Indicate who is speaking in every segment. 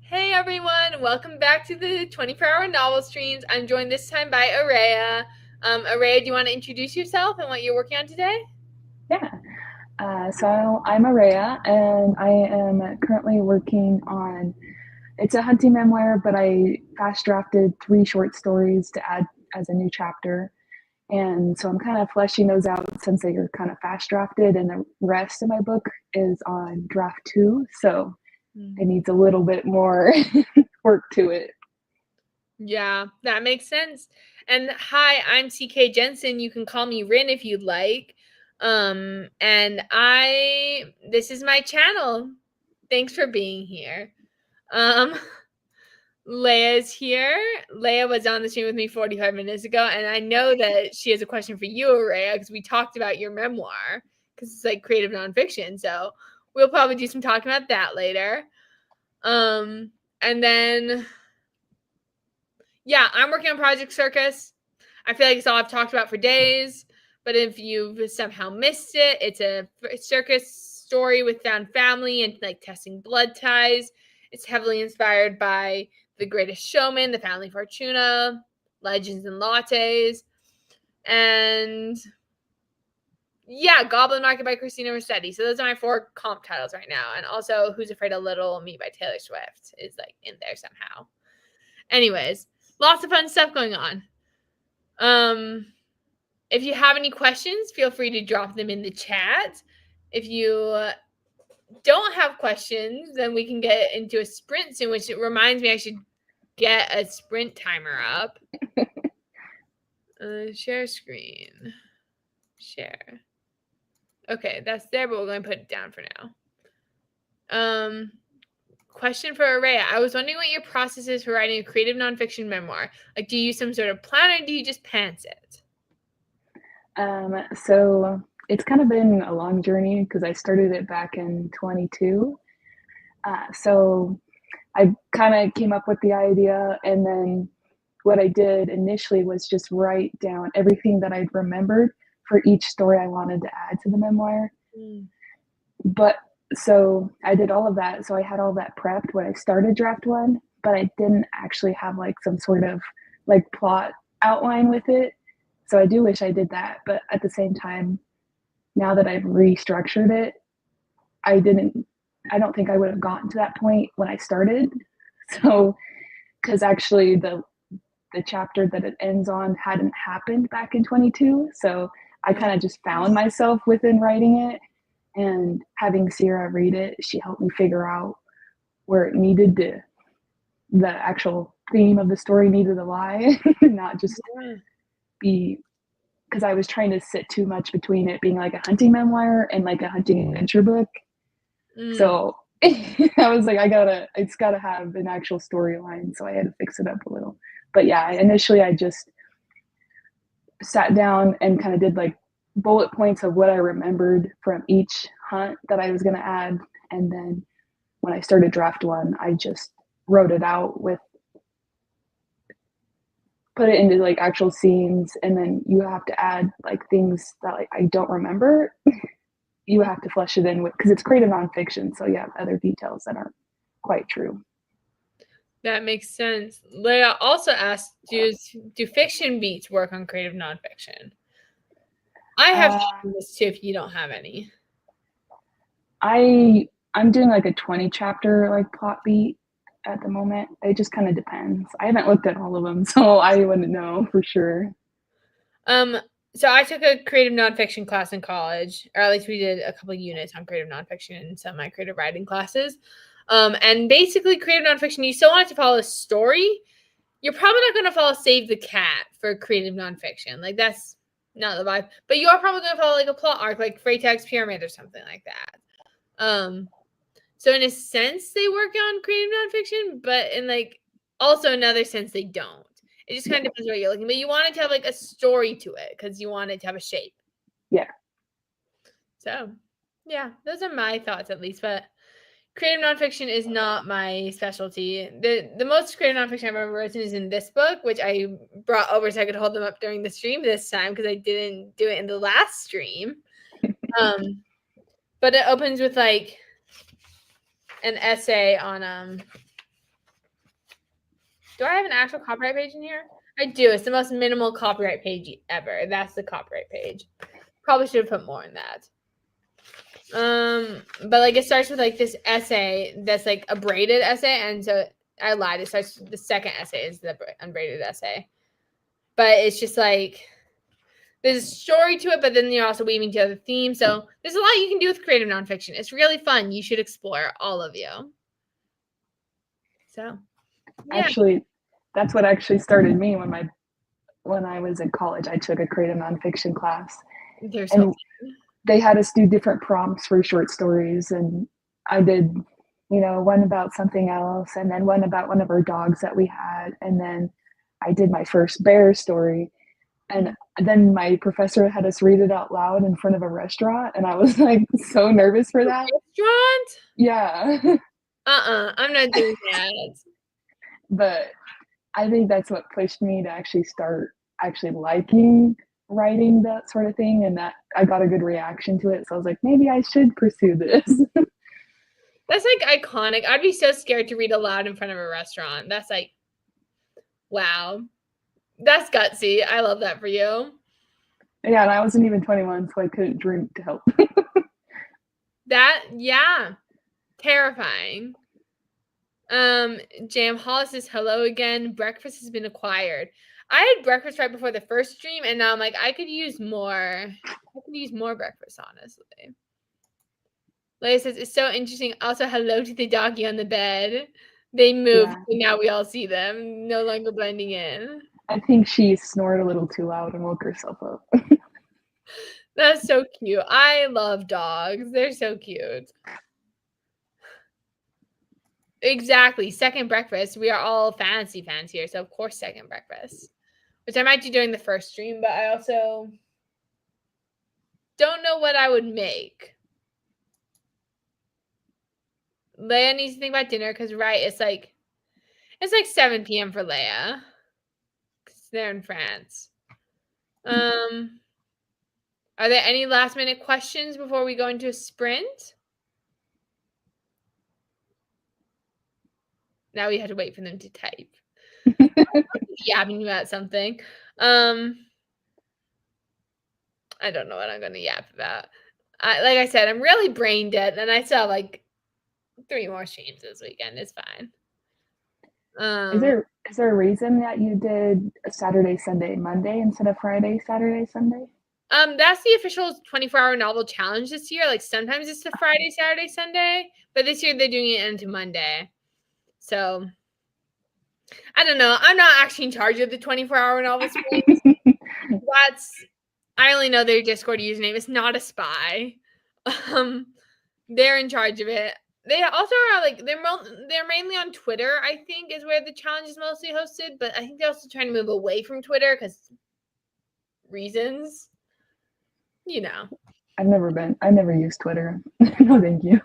Speaker 1: Hey everyone, welcome back to the 24-hour novel streams. I'm joined this time by Araya. Araya, do you want to introduce yourself and what you're working on today?
Speaker 2: Yeah. So I'm Araya, and I am currently working on. It's a hunting memoir, but I fast drafted 3 short stories to add as a new chapter, and so I'm kind of fleshing those out since they are kind of fast drafted, and the rest of my book is on draft 2, so it needs a little bit more work to it.
Speaker 1: Yeah, that makes sense. And hi, I'm CK Jensen. You can call me Rin if you'd like. And this is my channel. Thanks for being here. Um, Leia's here. Leia was on the stream with me 45 minutes ago, and I know that she has a question for you, Araya, because we talked about your memoir, because it's like creative nonfiction. So we'll probably do some talking about that later. And then, yeah, I'm working on Project Circus. I feel like it's all I've talked about for days, but if you've somehow missed it, it's a circus story with found family and like testing blood ties. It's heavily inspired by The Greatest Showman, The Family Fortuna, Legends and Lattes, and yeah, Goblin Market by Christina Rossetti. So those are my 4 comp titles right now. And also Who's Afraid of Little Me by Taylor Swift is like in there somehow. Anyways, lots of fun stuff going on. If you have any questions, feel free to drop them in the chat. If you don't have questions, then we can get into a sprint soon, which it reminds me I should get a sprint timer up. Share screen. Share. Okay, that's there, but we're going to put it down for now. Question for Araya. I was wondering what your process is for writing a creative nonfiction memoir. Like, do you use some sort of plan or do you just pants it?
Speaker 2: So it's kind of been a long journey because I started it back in 22. So I kind of came up with the idea, and then what I did initially was just write down everything that I'd remembered for each story I wanted to add to the memoir. But so I did all of that. So I had all that prepped when I started draft 1, but I didn't actually have like some sort of like plot outline with it. So I do wish I did that. But at the same time, now that I've restructured it, I don't think I would have gotten to that point when I started. So, because actually the chapter that it ends on hadn't happened back in 22. So I kind of just found myself within writing it, and having Sierra read it, she helped me figure out where it needed to, the actual theme of the story needed to lie, not just be, because I was trying to sit too much between it being like a hunting memoir and like a hunting adventure book. So I was like, it's gotta have an actual storyline. So I had to fix it up a little. But yeah, initially I just sat down and kind of did like bullet points of what I remembered from each hunt that I was going to add. And then when I started draft 1, I just wrote it out with, put it into like actual scenes. And then you have to add like things that like I don't remember. You have to flesh it in with, because it's creative nonfiction. So you have other details that aren't quite true.
Speaker 1: That makes sense. Leia also asked, do fiction beats work on creative nonfiction? I have this too if you don't have any.
Speaker 2: I'm doing like a 20 chapter like plot beat at the moment. It just kind of depends. I haven't looked at all of them, so I wouldn't know for sure.
Speaker 1: So I took a creative nonfiction class in college, or at least we did a couple of units on creative nonfiction in some of my creative writing classes. And basically, creative nonfiction, you still want it to follow a story. You're probably not going to follow Save the Cat for creative nonfiction. Like, that's not the vibe. But you are probably going to follow like a plot arc, like Freytag's Pyramid or something like that. So in a sense, they work on creative nonfiction, but in like also another sense, they don't. It just kind of depends what you're looking. But you want it to have like a story to it because you want it to have a shape.
Speaker 2: Yeah.
Speaker 1: So, yeah, those are my thoughts at least. But creative nonfiction is not my specialty. The most creative nonfiction I've ever written is in this book, which I brought over so I could hold them up during the stream this time because I didn't do it in the last stream. But it opens with like an essay on Do I have an actual copyright page in here? I do. It's the most minimal copyright page ever. That's the copyright page. Probably should have put more in that. But like it starts with like this essay that's like a braided essay, and so I lied. It starts. The second essay is the unbraided essay, but it's just like there's a story to it, but then you're also weaving together themes. So there's a lot you can do with creative nonfiction. It's really fun. You should explore, all of you. So, yeah.
Speaker 2: Actually, that's what actually started me when I was in college. I took a creative nonfiction class,
Speaker 1: They're so
Speaker 2: and
Speaker 1: fun.
Speaker 2: they had us do different prompts for short stories, and I did, one about something else, and then one about one of our dogs that we had, and then I did my first bear story, and then my professor had us read it out loud in front of a restaurant, and I was like so nervous for that.
Speaker 1: Restaurant?
Speaker 2: Yeah.
Speaker 1: I'm not doing that.
Speaker 2: But I think that's what pushed me to actually start actually liking writing that sort of thing, and that I got a good reaction to it. So I was like, maybe I should pursue this.
Speaker 1: That's like iconic. I'd be so scared to read aloud in front of a restaurant. That's like, wow. That's gutsy. I love that for you.
Speaker 2: Yeah, and I wasn't even 21, so I couldn't drink to help.
Speaker 1: Yeah. Terrifying. Jam Hollis says hello again. Breakfast has been acquired. I had breakfast right before the first stream, and now I'm like, I could use more. I could use more breakfast, honestly. Leia says it's so interesting. Also, hello to the doggy on the bed. They moved,
Speaker 2: Yeah.
Speaker 1: and now we all see them, no longer blending in.
Speaker 2: I think she snored a little too loud and woke herself up.
Speaker 1: That's so cute. I love dogs. They're so cute. Exactly. Second breakfast. We are all fancy fans here, so of course second breakfast. Which I might do during the first stream, but I also don't know what I would make. Leia needs to think about dinner because right, it's like 7 p.m. for Leia. Because they're in France. Are there any last minute questions before we go into a sprint? Now we have to wait for them to type. Yapping about something. I don't know what I'm gonna yap about. Like I said, I'm really brain dead, and I still have like 3 more streams this weekend. It's fine.
Speaker 2: Is there a reason that you did a Saturday, Sunday, Monday instead of Friday, Saturday, Sunday?
Speaker 1: That's the official 24-hour novel challenge this year. Like sometimes it's the Friday, Saturday, Sunday, but this year they're doing it into Monday. So I don't know. I'm not actually in charge of the 24-hour novel streams. I only know their Discord username. It's not a spy. They're in charge of it. They also are like they're mainly on Twitter. I think is where the challenge is mostly hosted, but I think they're also trying to move away from Twitter because reasons.
Speaker 2: I've never used Twitter. No, thank you.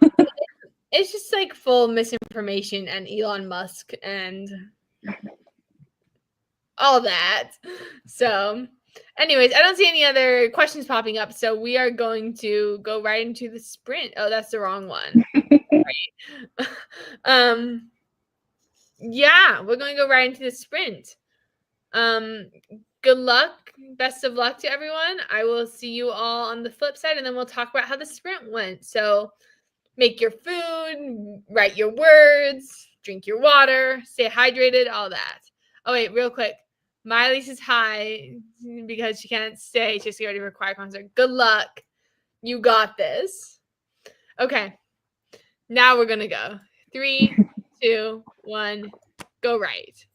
Speaker 1: It's just like full misinformation and Elon Musk and all that. So, anyways, I don't see any other questions popping up. So we are going to go right into the sprint. Oh, that's the wrong one. Right. Yeah, we're going to go right into the sprint. Good luck. Best of luck to everyone. I will see you all on the flip side, and then we'll talk about how the sprint went. So make your food, write your words, drink your water, stay hydrated, all that. Oh, wait, real quick. Miley says hi because she can't stay. She's getting ready for a choir concert. Good luck. You got this. Okay. Now we're going to go. 3, 2, 1, go right.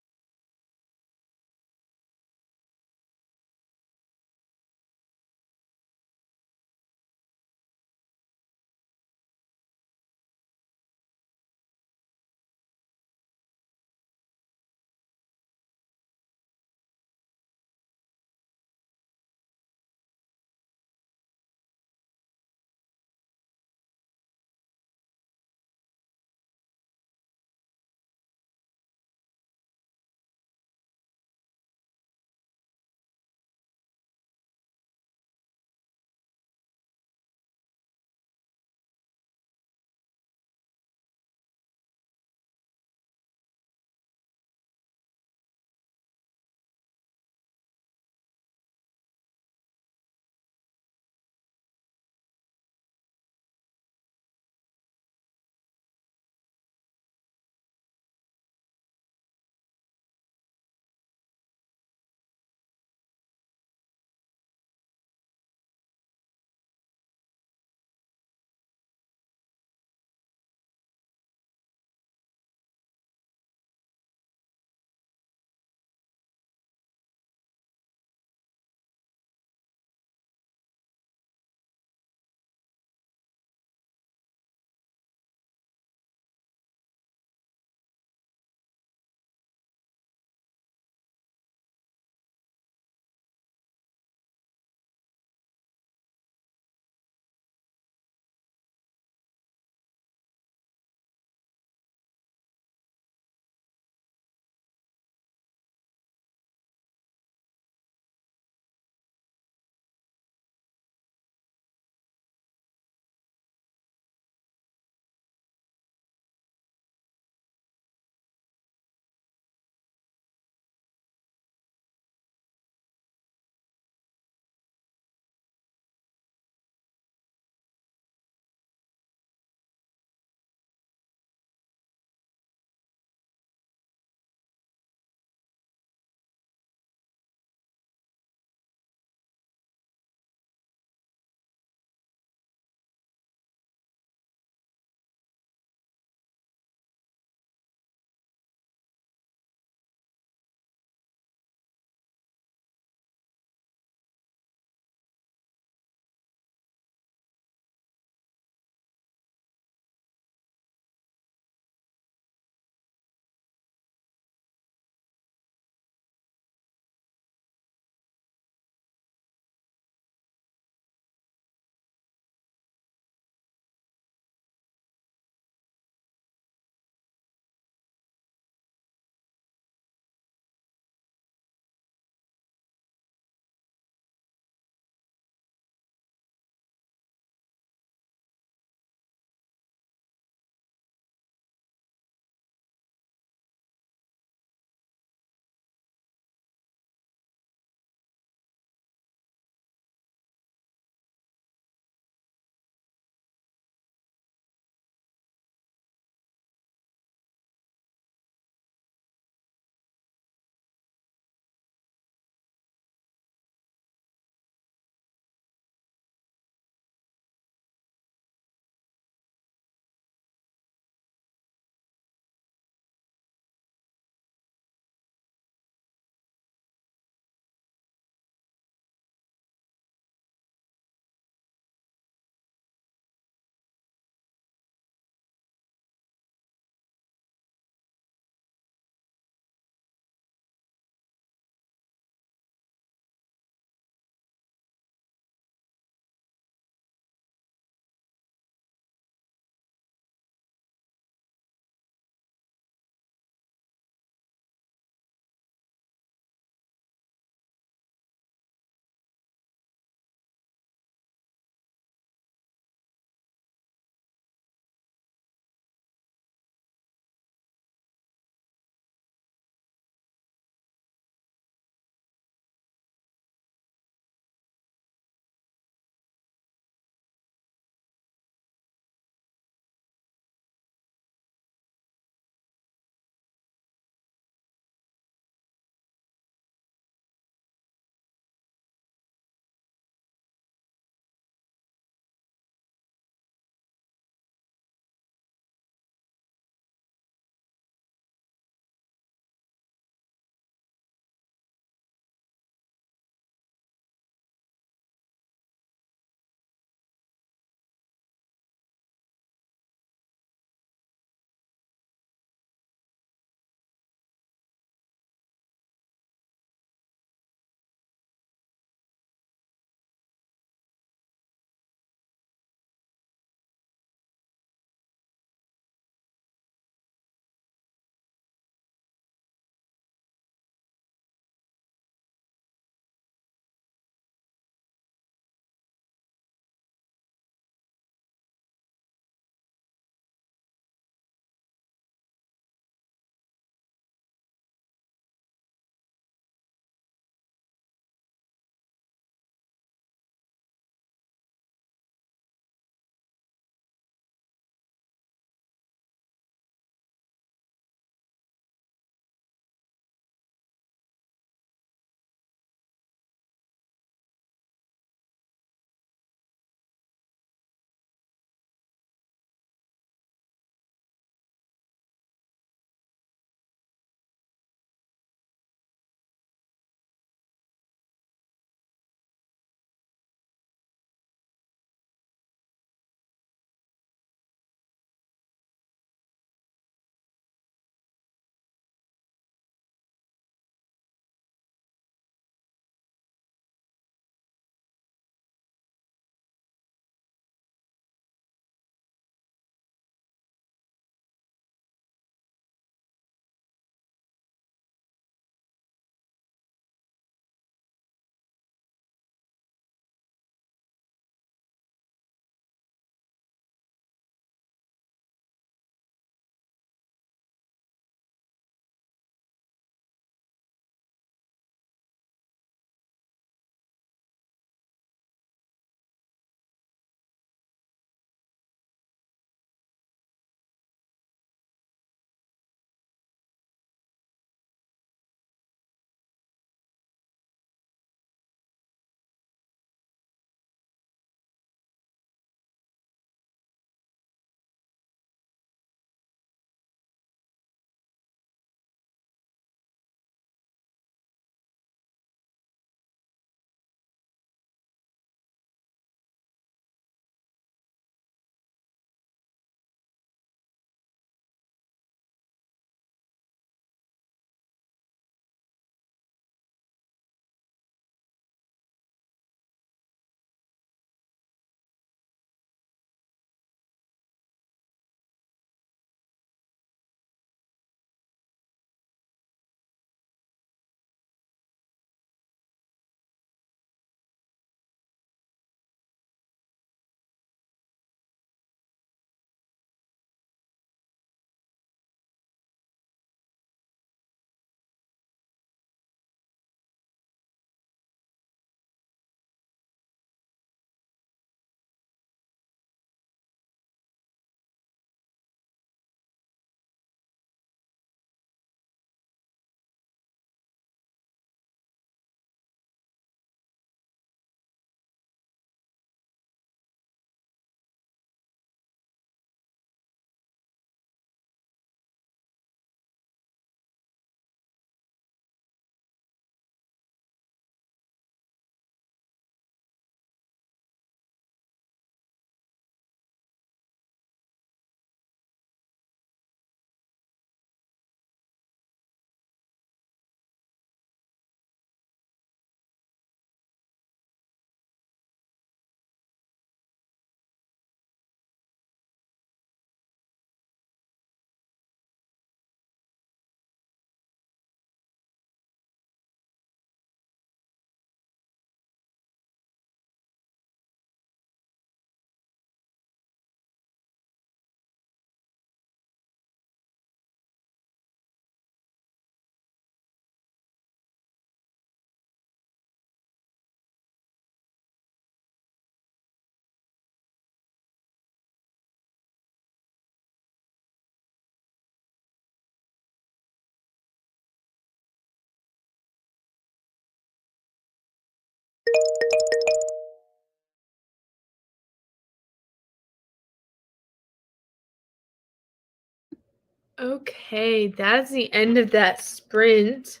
Speaker 1: Okay, that's the end of that sprint.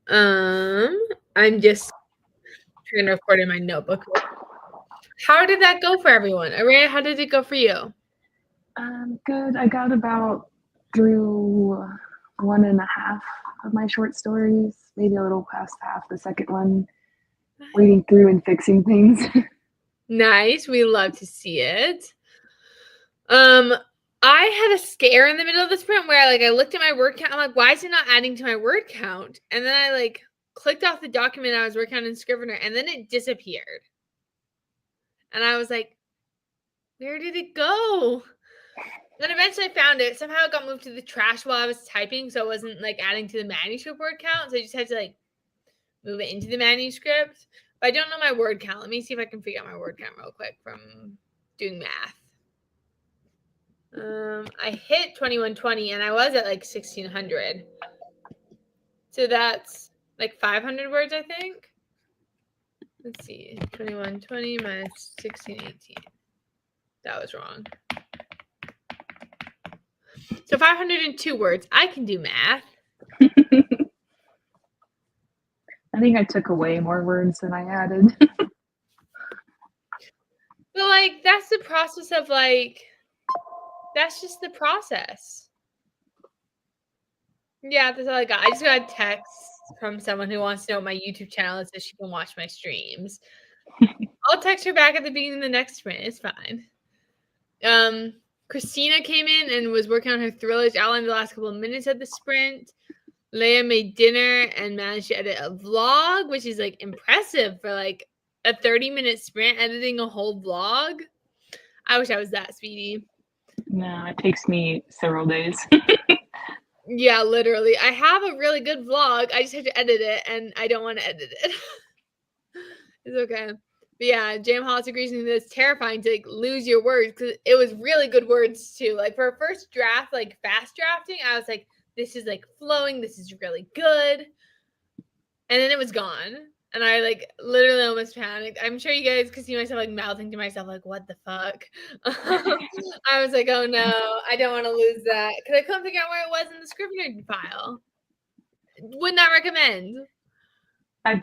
Speaker 1: I'm just trying to record in my notebook. How did that go for everyone? Araya, how did it go for you?
Speaker 2: Good. I got about through 1.5 of my short stories, maybe a little past half the second one, reading through and fixing things.
Speaker 1: Nice. We love to see it. I had a scare in the middle of the sprint where I looked at my word count. I'm like, why is it not adding to my word count? And then I clicked off the document I was working on in Scrivener, and then it disappeared. And I was like, where did it go? Then eventually I found it. Somehow it got moved to the trash while I was typing, so it wasn't adding to the manuscript word count. So I just had to move it into the manuscript. But I don't know my word count. Let me see if I can figure out my word count real quick from doing math. I hit 2120 and I was at 1600. So that's 500 words, I think. Let's see. 2120 minus 1618. That was wrong. So 502 words. I can do math.
Speaker 2: I think I took away more words than I added.
Speaker 1: But that's the process of that's just the process. Yeah, that's all I got. I just got a text from someone who wants to know what my YouTube channel is so she can watch my streams. I'll text her back at the beginning of the next sprint. It's fine. Christina came in and was working on her thrillers outline the last couple of minutes of the sprint. Leia made dinner and managed to edit a vlog, which is impressive for a 30-minute sprint, editing a whole vlog. I wish I was that speedy.
Speaker 2: No, it takes me several days.
Speaker 1: Yeah, literally. I have a really good vlog. I just have to edit it, and I don't want to edit it. It's okay. But yeah, Jam Hollis agrees with me that it's terrifying to lose your words because it was really good words too. For a first draft, fast drafting, I was like, this is flowing. This is really good. And then it was gone. And I literally almost panicked. I'm sure you guys could see myself mouthing to myself what the fuck. I was like, oh no, I don't want to lose that because I couldn't figure out where it was in the Scrivener file. Would not recommend.
Speaker 2: I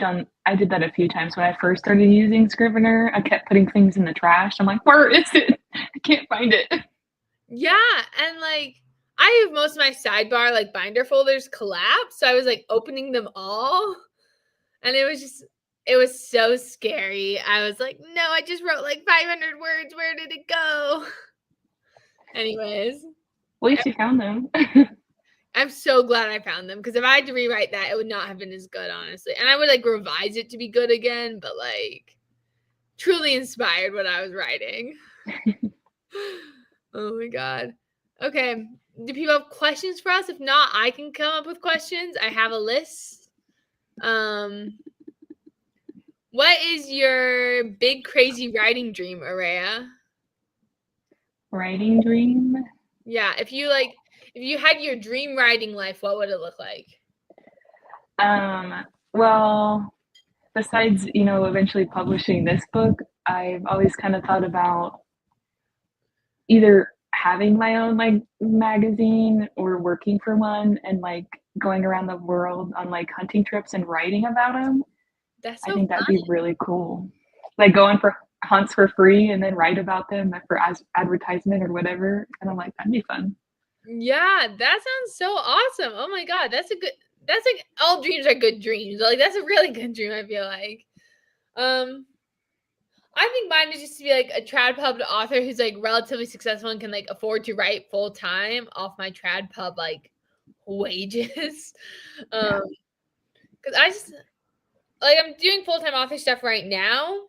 Speaker 2: did that a few times when I first started using Scrivener. I kept putting things in the trash. I'm like, where is it? I can't find it.
Speaker 1: Yeah, and I have most of my sidebar binder folders collapsed, so I was opening them all, and it was so scary. I was like, no, I just wrote 500 words. Where did it go? Anyways,
Speaker 2: At least you found them.
Speaker 1: I'm so glad I found them because if I had to rewrite that, it would not have been as good, honestly. And I would revise it to be good again, but truly inspired what I was writing. Oh my god. Okay. Do people have questions for us? If not, I can come up with questions. I have a list. What is your big crazy writing dream, Araya?
Speaker 2: Writing dream?
Speaker 1: Yeah, if you had your dream writing life, what would it look like?
Speaker 2: Well, besides, eventually publishing this book, I've always kind of thought about either having my own magazine or working for one and going around the world on hunting trips and writing about them.
Speaker 1: That's
Speaker 2: I
Speaker 1: so
Speaker 2: think that'd
Speaker 1: fun.
Speaker 2: be really cool. Going for hunts for free and then write about them for advertisement or whatever. And I'm like, that'd be fun.
Speaker 1: Yeah, that sounds so awesome. Oh my god, that's all dreams are good dreams. That's a really good dream, I feel like. I think mine is just to be a trad pub author who's relatively successful and can afford to write full time off my trad pub wages. Because I just I'm doing full time author stuff right now,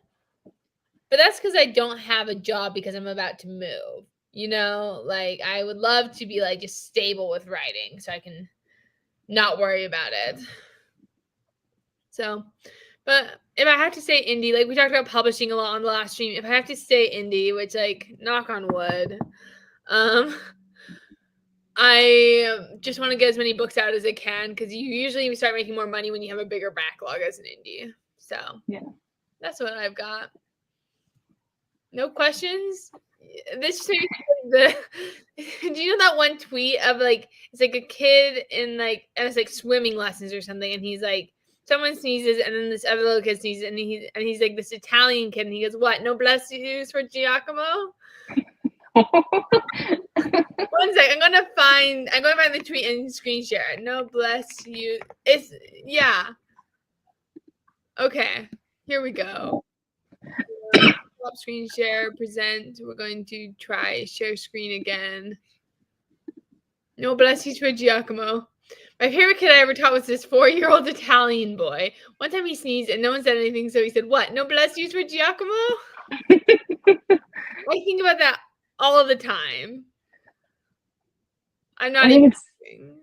Speaker 1: but that's because I don't have a job because I'm about to move. I would love to be just stable with writing so I can not worry about it. So, but if I have to say indie, we talked about publishing a lot on the last stream. If I have to stay indie, which knock on wood, I just want to get as many books out as I can because you usually start making more money when you have a bigger backlog as an indie. So
Speaker 2: yeah,
Speaker 1: that's what I've got. No questions? this tweet, the do you know that one tweet of like it's like a kid in like and it's like swimming lessons or something, and he's like someone sneezes and then this other little kid sneezes and he's like this Italian kid and he goes, "What? No bless yous for Giacomo?" One sec, I'm gonna find the tweet and screen share it. No bless you. It's yeah. Okay, here we go. Stop screen share, present. We're going to try share screen again. No bless you for Giacomo. My favorite kid I ever taught was this 4-year-old Italian boy. One time he sneezed and no one said anything, so he said, "What? No bless you for Giacomo?" I think about that all of the time. I'm not
Speaker 2: I think
Speaker 1: even
Speaker 2: it's
Speaker 1: kidding.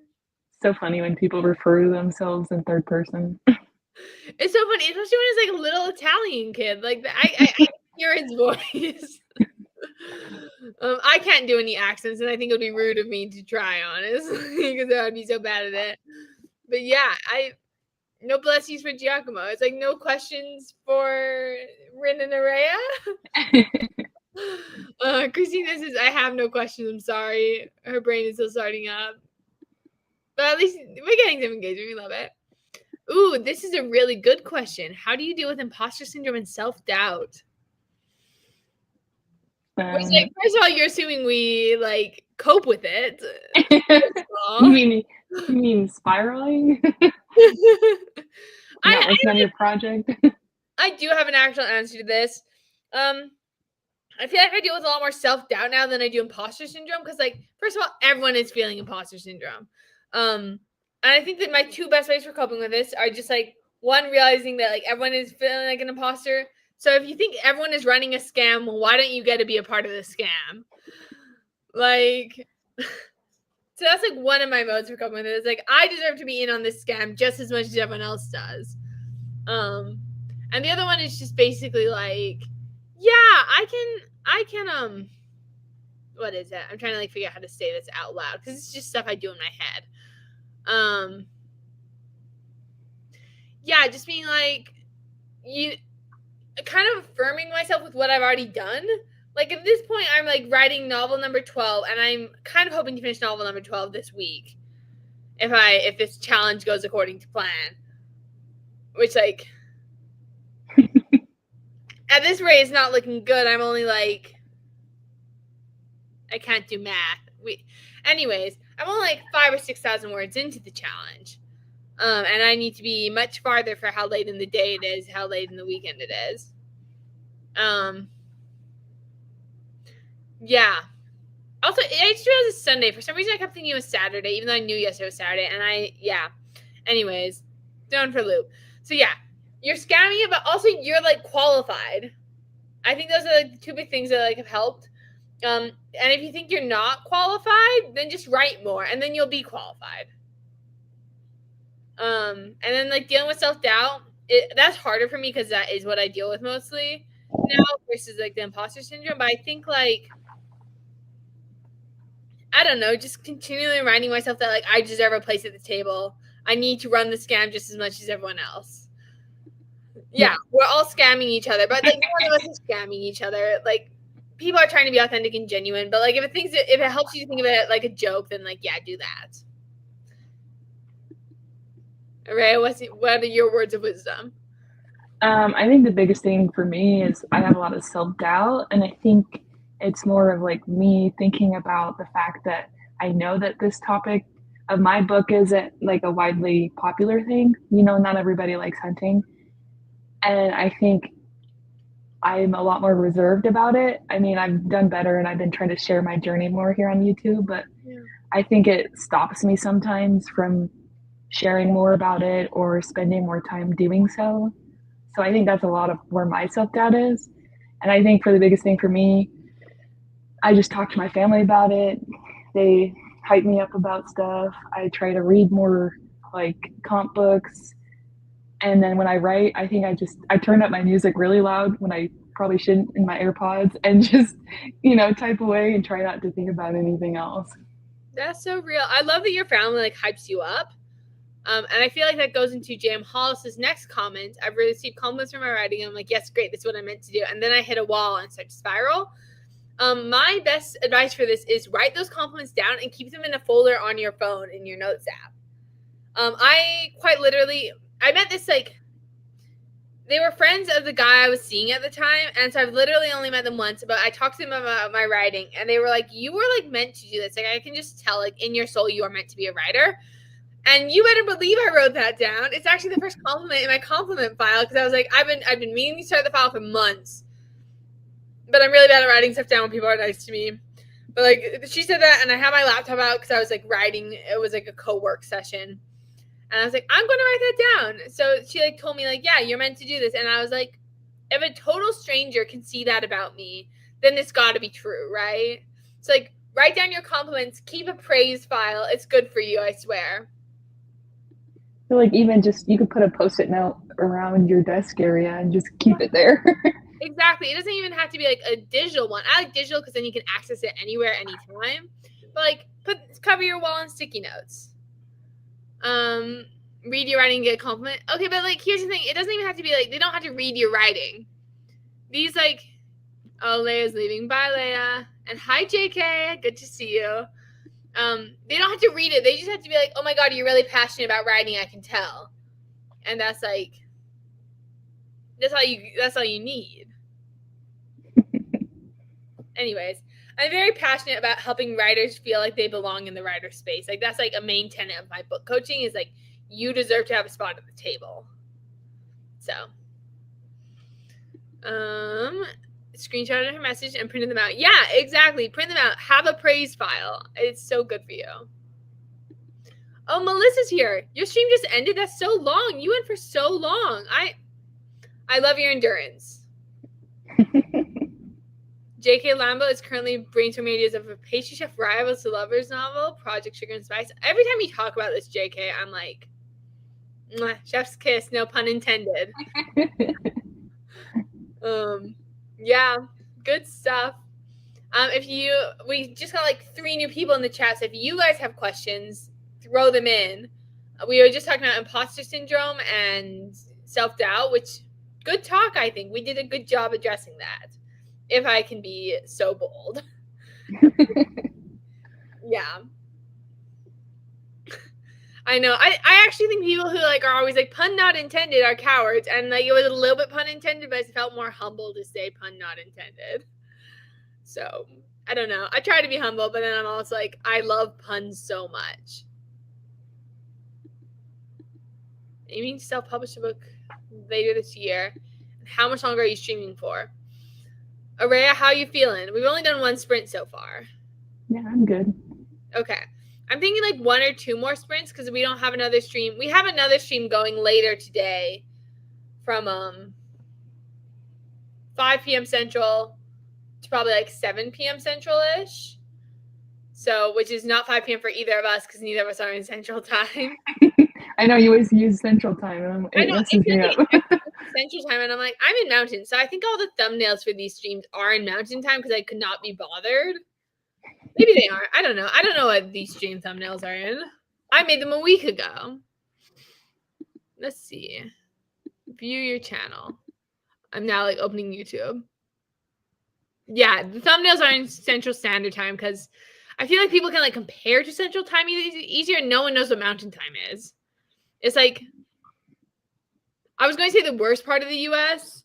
Speaker 2: so funny when people refer to themselves in third person.
Speaker 1: It's so funny, especially when it's like a little Italian kid. Like I can hear his voice. I can't do any accents, and I think it would be rude of me to try, honestly, because I would be so bad at it. But yeah, no bless yous for Giacomo. It's like no questions for Rin and Araya. Christina says, "I have no questions. I'm sorry. Her brain is still starting up." But at least we're getting some engagement. We love it. Ooh, this is a really good question. How do you deal with imposter syndrome and self-doubt? First of all, you're assuming we like cope with it.
Speaker 2: You mean spiraling? Not working on your project?
Speaker 1: I do have an actual answer to this. I feel like I deal with a lot more self-doubt now than I do imposter syndrome because, like, first of all, everyone is feeling imposter syndrome. And I think that my two best ways for coping with this are just like one, realizing that like everyone is feeling like an imposter. So if you think everyone is running a scam, well, why don't you get to be a part of the scam? Like, so that's like one of my modes for coping with it. It's like I deserve to be in on this scam just as much as everyone else does. And the other one is just basically like, yeah, I can what is it? I'm trying to like figure out how to say this out loud because it's just stuff I do in my head. Yeah, just being like you kind of affirming myself with what I've already done. Like at this point I'm like writing novel number 12 and I'm kind of hoping to finish novel number 12 this week. If this challenge goes according to plan. Which like at this rate it's not looking good. I'm only like I can't do math. Anyways, I'm only like 5,000 or 6,000 words into the challenge. And I need to be much farther for how late in the day it is, how late in the weekend it is. Yeah. Also, I just realized it's Sunday. For some reason, I kept thinking it was Saturday, even though I knew yesterday was Saturday. And yeah. Anyways, down for loop. So yeah, you're scamming it, but also you're like qualified. I think those are like the two big things that like have helped. And if you think you're not qualified, then just write more, and then you'll be qualified. And then like dealing with self-doubt, that's harder for me because that is what I deal with mostly now versus like the imposter syndrome. But I think like I don't know, just continually reminding myself that like I deserve a place at the table. I need to run the scam just as much as everyone else. Yeah, we're all scamming each other, but like none of us is scamming each other. Like people are trying to be authentic and genuine, but like if it helps you to think of it like a joke, then like yeah, do that. All right, what are your words of wisdom?
Speaker 2: I think the biggest thing for me is I have a lot of self-doubt, and I think it's more of like me thinking about the fact that I know that this topic of my book isn't like a widely popular thing. You know, not everybody likes hunting. And I think I'm a lot more reserved about it. I mean, I've done better and I've been trying to share my journey more here on YouTube, but yeah. I think it stops me sometimes from sharing more about it or spending more time doing so. So I think that's a lot of where my self-doubt is. And I think for the biggest thing for me, I just talk to my family about it. They hype me up about stuff. I try to read more like comp books. And then when I write, I think I turn up my music really loud when I probably shouldn't in my AirPods and just, type away and try not to think about anything else.
Speaker 1: That's so real. I love that your family like hypes you up. And I feel like that goes into Jam Hollis's next comment. I've received compliments from my writing. I'm like, yes, great. That's what I meant to do. And then I hit a wall and start to spiral. My best advice for this is write those compliments down and keep them in a folder on your phone in your notes app. I quite literally, I met this, like, they were friends of the guy I was seeing at the time, and so I've literally only met them once, but I talked to them about my writing, and they were like, you were, like, meant to do this. Like, I can just tell, like, in your soul you are meant to be a writer. And you better believe I wrote that down. It's actually the first compliment in my compliment file, because I was like, I've been meaning to start the file for months, but I'm really bad at writing stuff down when people are nice to me. But, like, she said that, and I had my laptop out because I was, like, writing. It was, like, a co-work session. And I was like, I'm going to write that down. So she, like, told me, like, yeah, you're meant to do this. And I was like, if a total stranger can see that about me, then it's got to be true, right? So, like, write down your compliments. Keep a praise file. It's good for you, I swear.
Speaker 2: I feel like even just you could put a Post-it note around your desk area and just keep it there.
Speaker 1: Exactly. It doesn't even have to be, like, a digital one. I like digital because then you can access it anywhere, anytime. But, like, cover your wall in sticky notes. Read your writing and get a compliment. Okay, but, like, here's the thing. It doesn't even have to be, like, they don't have to read your writing. These, like, oh, Leia's leaving. Bye, Leia. And hi, JK. Good to see you. They don't have to read it. They just have to be like, oh my God, you're really passionate about writing, I can tell. And that's, like, that's all you need. Anyways, I'm very passionate about helping writers feel like they belong in the writer space. Like, that's, like, a main tenet of my book coaching is, like, you deserve to have a spot at the table. So, screenshotted her message and printed them out. Yeah, exactly. Print them out. Have a praise file. It's so good for you. Oh, Melissa's here. Your stream just ended? That's so long. You went for so long. I love your endurance. J.K. Lambo is currently brainstorming ideas of a pastry chef rivals to lovers novel, Project Sugar and Spice. Every time you talk about this, J.K., I'm like, chef's kiss, no pun intended. Yeah, good stuff. We just got, like, 3 new people in the chat, so if you guys have questions, throw them in. We were just talking about imposter syndrome and self-doubt, which, good talk, I think. We did a good job addressing that, if I can be so bold. Yeah. I know. I actually think people who, like, are always like, pun not intended, are cowards. And, like, it was a little bit pun intended, but it felt more humble to say pun not intended. So, I don't know. I try to be humble, but then I'm also like, I love puns so much. Aiming to self-publish a book later this year. How much longer are you streaming for? Araya, how are you feeling? We've only done 1 sprint so far.
Speaker 2: Yeah, I'm good.
Speaker 1: Okay. I'm thinking, like, 1 or 2 more sprints because we don't have another stream. We have another stream going later today from 5 p.m. Central to probably, like, 7 p.m. Central-ish. So, which is not 5 p.m. for either of us because neither of us are in Central Time.
Speaker 2: I know you always use Central Time, and it messes me up.
Speaker 1: Central Time, and I'm like, I'm in Mountain, so I think all the thumbnails for these streams are in Mountain Time because I could not be bothered. Maybe they are. I don't know. I don't know what these stream thumbnails are in. I made them a week ago. Let's see. View your channel. I'm now, like, opening YouTube. Yeah, the thumbnails are in Central Standard Time because I feel like people can, like, compare to Central Time easier. No one knows what Mountain Time is. It's like, I was going to say the worst part of the U.S.,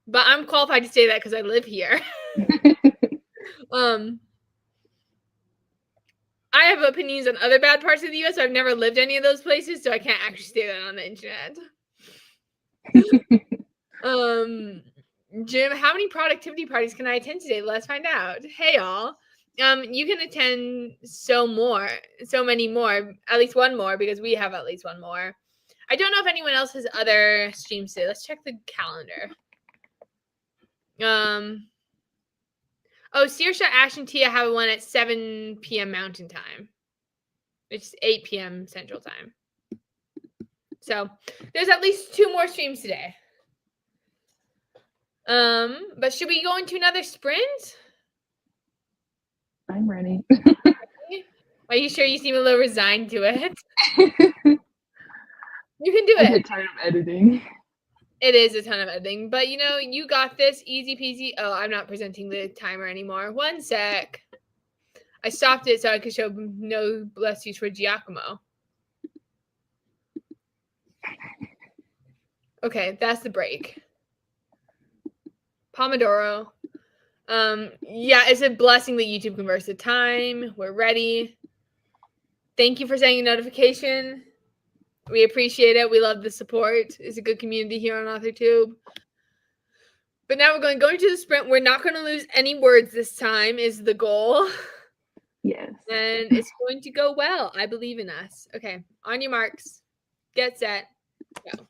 Speaker 1: but I'm qualified to say that because I live here. I have opinions on other bad parts of the U.S., so I've never lived any of those places, so I can't actually say that on the internet. Jim, how many productivity parties can I attend today? Let's find out. Hey, y'all. You can attend so many more, at least 1 more, because we have at least 1 more. I don't know if anyone else has other streams today. Let's check the calendar. Oh, Saoirse, Ash, and Tia have one at 7 p.m. Mountain Time. It's 8 p.m. Central Time. So there's at least 2 more streams today. But should we go into another sprint?
Speaker 2: I'm ready.
Speaker 1: Are you sure? You seem a little resigned to it. You can do
Speaker 2: I
Speaker 1: it.
Speaker 2: get tired of editing.
Speaker 1: It is a ton of editing, but you know, you got this, easy peasy. Oh, I'm not presenting the timer anymore. One sec. I stopped it so I could show no bless you for Giacomo. Okay, that's the break. Pomodoro. Yeah, it's a blessing that YouTube converts the time. We're ready. Thank you for sending a notification. We appreciate it. We love the support. It's a good community here on AuthorTube. But now we're going to the sprint. We're not going to lose any words this time is the goal.
Speaker 2: Yes.
Speaker 1: And it's going to go well. I believe in us. Okay, on your marks. Get set. Go.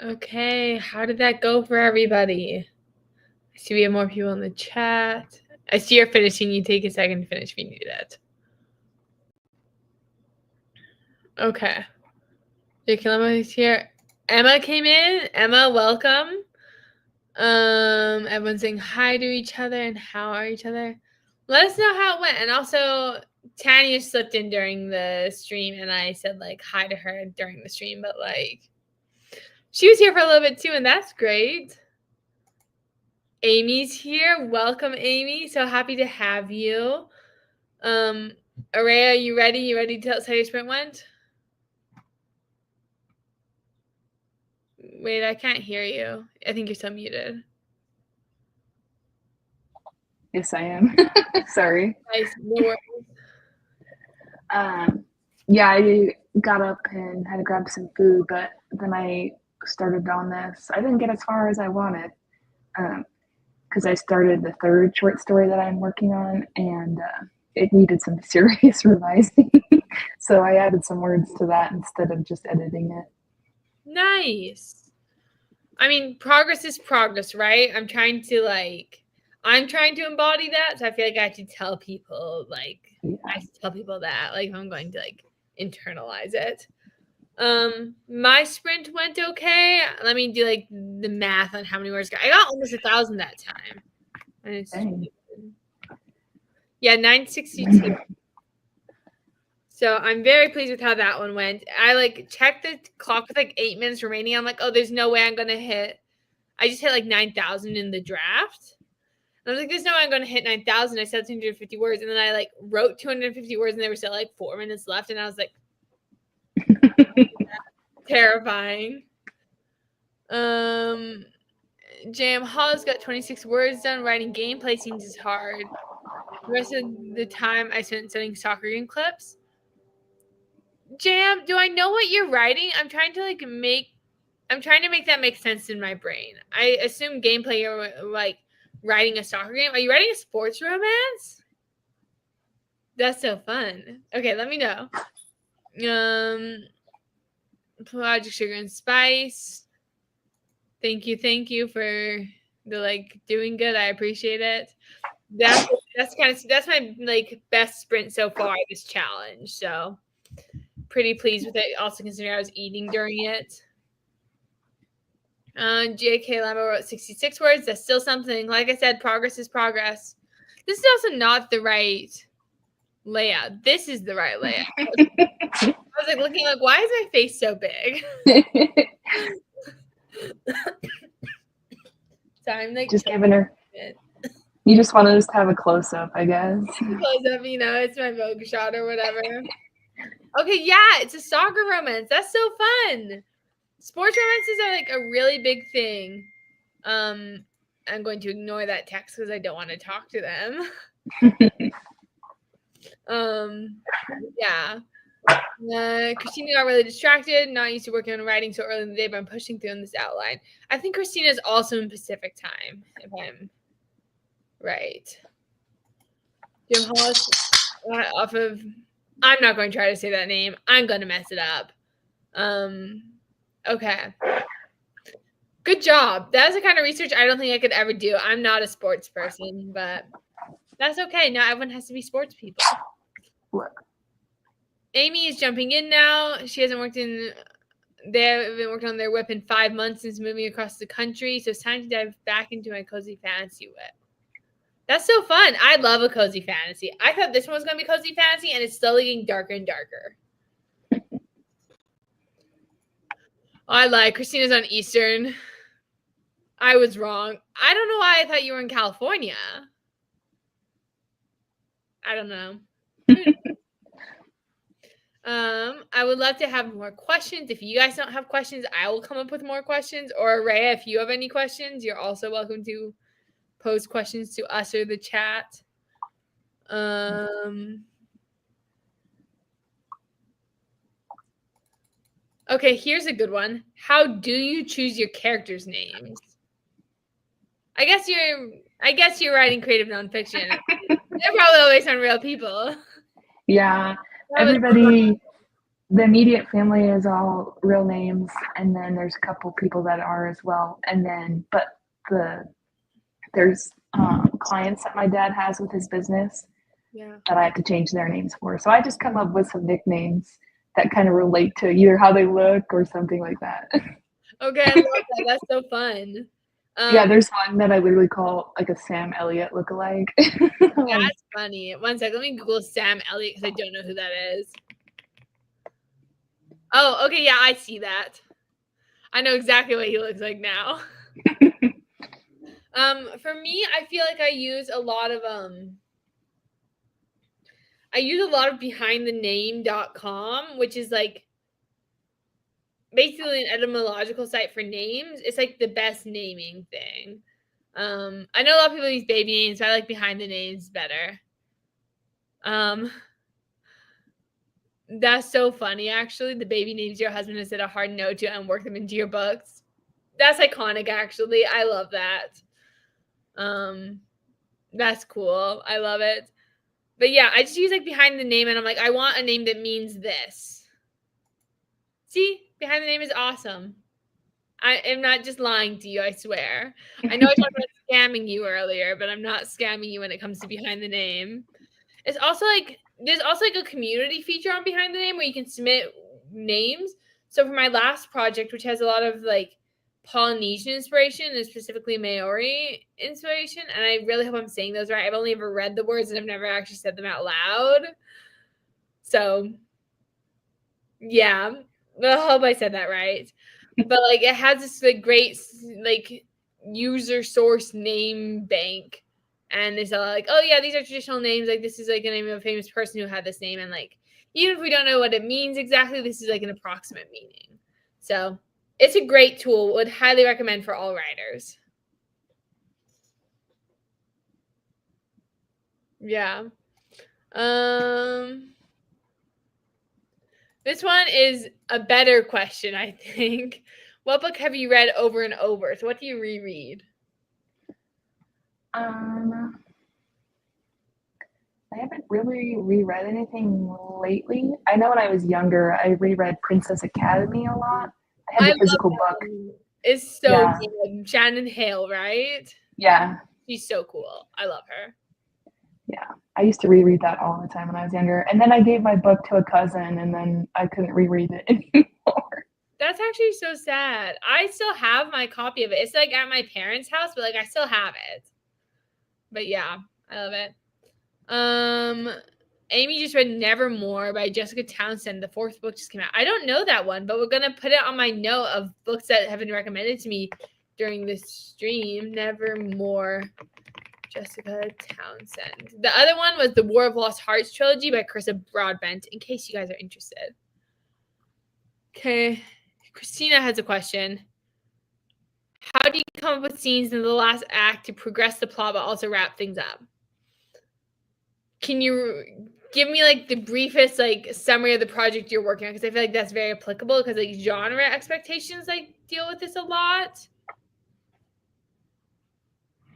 Speaker 1: Okay, how did that go for everybody? I see we have more people in the chat. I see you're finishing. You take a second to finish if you need it. Okay. Jake is here. Emma came in. Emma, welcome. Everyone's saying hi to each other and how are each other. Let us know how it went. And also, Tanya slipped in during the stream, and I said like hi to her during the stream, but like she was here for a little bit too, and that's great. Amy's here. Welcome, Amy. So happy to have you. Araya, you ready? You ready to tell us how your sprint went? Wait, I can't hear you. I think you're still muted.
Speaker 2: Yes, I am. Sorry.
Speaker 1: Nice. No worries.
Speaker 2: Yeah, I got up and had to grab some food, but then I started on this. I didn't get as far as I wanted because I started the third short story that I'm working on, and it needed some serious revising. So I added some words to that instead of just editing it.
Speaker 1: Nice. I mean, progress is progress, right? I'm trying to embody that. So I feel like I have to tell people, I have to tell people that, like, I'm going to internalize it. My sprint went okay. Let me do the math on how many words. I got almost 1,000 that time. And it's yeah, 962. So I'm very pleased with how that one went. I checked the clock with 8 minutes remaining. I'm like, oh, there's no way I'm gonna hit. I just hit 9,000 in the draft. And I was like, there's no way I'm gonna hit 9,000. I said 250 words, and then I wrote 250 words, and there were still 4 minutes left, and I was like, terrifying. Jam Hollis got 26 words done. Writing gameplay scenes is hard. The rest of the time I spent studying soccer game clips. Jam, do I know what you're writing? I'm trying to make that make sense in my brain. I assume gameplay you're writing a soccer game. Are you writing a sports romance? That's so fun. Okay, let me know. Project Sugar and Spice. Thank you for the doing good. I appreciate it. That's my best sprint so far this challenge. So pretty pleased with it. Also considering I was eating during it. J.K. Lambo wrote 66 words. That's still something. Like I said, progress is progress. This is also not the right layout. This is the right layout. I was looking why is my face so big? So I'm
Speaker 2: just giving her. You just wanted us to have a close up, I guess.
Speaker 1: Close up, it's my Vogue shot or whatever. Okay, yeah, it's a soccer romance. That's so fun. Sports romances are a really big thing. I'm going to ignore that text because I don't want to talk to them. Yeah. Christina got really distracted, not used to working on writing so early in the day, but I'm pushing through on this outline. I think Christina's also in Pacific time, if I'm right. Jim Hollis off of, I'm not going to try to say that name. I'm going to mess it up. Okay. Good job. That's the kind of research I don't think I could ever do. I'm not a sports person, but that's okay. Not everyone has to be sports people.
Speaker 2: What?
Speaker 1: Amy is jumping in now. She hasn't worked they haven't been working on their whip in 5 months since moving across the country. So it's time to dive back into my cozy fantasy whip. That's so fun. I love a cozy fantasy. I thought this one was going to be cozy fantasy, and it's slowly getting darker and darker. I lied. Christina's on Eastern. I was wrong. I don't know why I thought you were in California. I don't know. I would love to have more questions. If you guys don't have questions, I will come up with more questions. Or Rhea, if you have any questions, you're also welcome to pose questions to us or the chat. Okay, here's a good one. How do you choose your characters' names? I guess you're writing creative nonfiction. They're probably always on real people.
Speaker 2: Yeah, everybody the immediate family is all real names, and then there's a couple people that are as well. And then, but there's clients that my dad has with his business
Speaker 1: Yeah.
Speaker 2: that I have to change their names for. So I just come up with some nicknames that kind of relate to either how they look or something like that.
Speaker 1: Okay, I love that. That's so fun.
Speaker 2: Yeah, there's one that I literally call like a Sam Elliott lookalike. Like,
Speaker 1: That's funny. One sec, let me Google Sam Elliott because I don't know who that is. Oh, okay, yeah, I see that. I know exactly what he looks like now. For me, I feel like I use a lot of behindthename.com, which is like basically an etymological site for names. It's like the best naming thing. I know a lot of people use baby names, but I like behind the names better. That's so funny, actually. The baby names your husband has said a hard no to and work them into your books. That's iconic, actually. I love that. That's cool. I love it. But yeah, I just use like behind the name and I'm like, I want a name that means this. See, behind the name is awesome. I am not just lying to you, I swear. I know I talked about scamming you earlier, but I'm not scamming you when it comes to behind the name. It's also like there's also like a community feature on behind the name where you can submit names. So for my last project, which has a lot of like Polynesian inspiration and specifically Maori inspiration, and I really hope I'm saying those right. I've only ever read the words and I've never actually said them out loud. So yeah, I hope I said that right. But like it has this like great like user source name bank, and it's all like, oh yeah, these are traditional names. Like this is like a name of a famous person who had this name, and like even if we don't know what it means exactly, this is like an approximate meaning. So it's a great tool. Would highly recommend for all writers. Yeah. This one is a better question, I think. What book have you read over and over? So what do you reread?
Speaker 2: I haven't really reread anything lately. I know when I was younger, I reread Princess Academy a lot. I had
Speaker 1: I
Speaker 2: the
Speaker 1: love
Speaker 2: physical
Speaker 1: that
Speaker 2: book.
Speaker 1: one. It's so
Speaker 2: Yeah,
Speaker 1: good. Shannon Hale, right?
Speaker 2: yeah,
Speaker 1: She's so cool. I love her.
Speaker 2: yeah. I used to reread that all the time when I was younger. And then I gave my book to a cousin, and then I couldn't reread it anymore.
Speaker 1: That's actually so sad. I still have my copy of it. It's like at my parents' house, but like I still have it. But yeah, I love it. Amy just read Nevermore by Jessica Townsend. The fourth book just came out. I don't know that one, but we're gonna put it on my note of books that have been recommended to me during this stream. Nevermore, Jessica Townsend. The other one was the War of Lost Hearts trilogy by Carissa Broadbent, in case you guys are interested. Okay, Christina has a question. How do you come up with scenes in the last act to progress the plot but also wrap things up? Can you give me like the briefest like summary of the project you're working on? Because I feel like that's very applicable because like genre expectations like deal with this a lot.